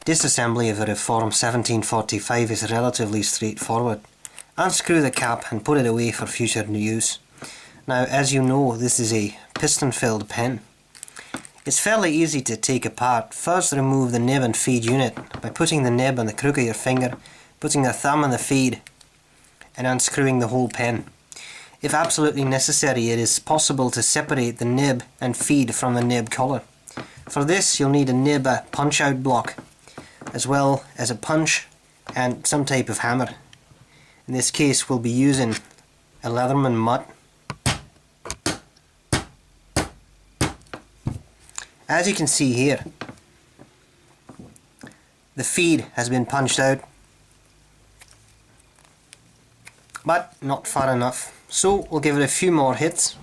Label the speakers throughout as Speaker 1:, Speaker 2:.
Speaker 1: Disassembly of a Reform 1745 is relatively straightforward. Unscrew the cap and put it away for future use. Now, as you know, this is a piston-filled pen. It's fairly easy to take apart. First, remove the nib and feed unit by putting the nib on the crook of your finger, putting the thumb on the feed, and unscrewing the whole pen. If absolutely necessary, it is possible to separate the nib and feed from the nib collar. For this, you'll need a nib punch-out block, as well as a punch and some type of hammer. In this case, we'll be using a Leatherman Mutt. As you can see here, the feed has been punched out, but not far enough. So we'll give it a few more hits.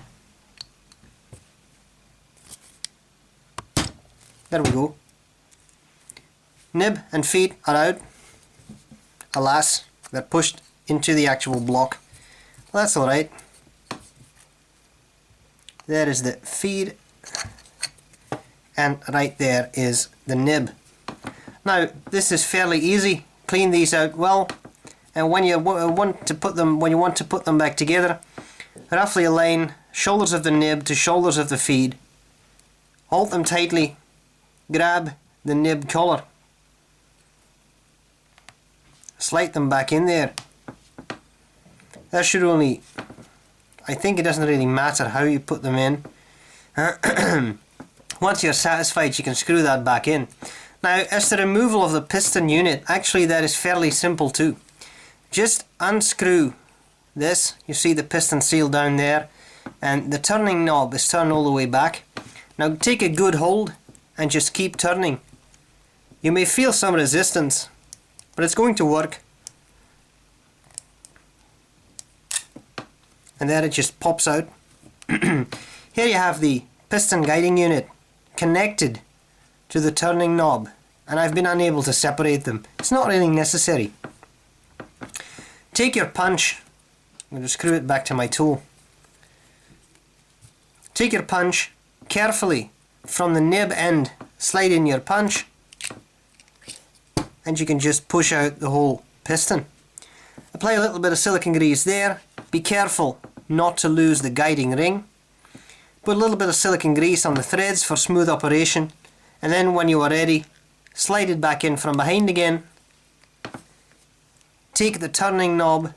Speaker 1: There we go. Nib and feed are out. Alas, they're pushed into the actual block. Well, that's alright. There is the feed, and right there is the nib. Now, this is fairly easy. Clean these out well, and when you want to put them back together, roughly align shoulders of the nib to shoulders of the feed. Hold them tightly. Grab the nib collar. Slide them back in there. That should only... I think it doesn't really matter how you put them in. Once you're satisfied, you can screw that back in. Now, as the removal of the piston unit, actually that is fairly simple too. Just unscrew this. You see the piston seal down there, and the turning knob is turned all the way back. Now take a good hold and just keep turning. You may feel some resistance, but it's going to work. And then it just pops out. Here you have the piston guiding unit connected to the turning knob, and I've been unable to separate them. It's not really necessary. Take your punch. I'm going to screw it back to my tool. Take your punch carefully from the nib end, slide in your punch, and you can just push out the whole piston. Apply a little bit of silicone grease there. Be careful not to lose the guiding ring. Put a little bit of silicone grease on the threads for smooth operation, and then when you are ready, slide it back in from behind again. Take the turning knob,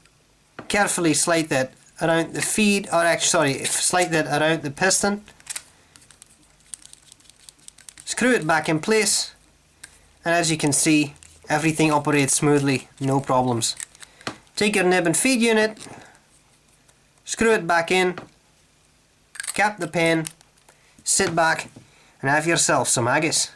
Speaker 1: carefully slide that around the feed, or actually slide that around the piston. Screw it back in place, and as you can see, everything operates smoothly, no problems. Take your nib and feed unit, screw it back in, cap the pen, sit back, and have yourself some haggis.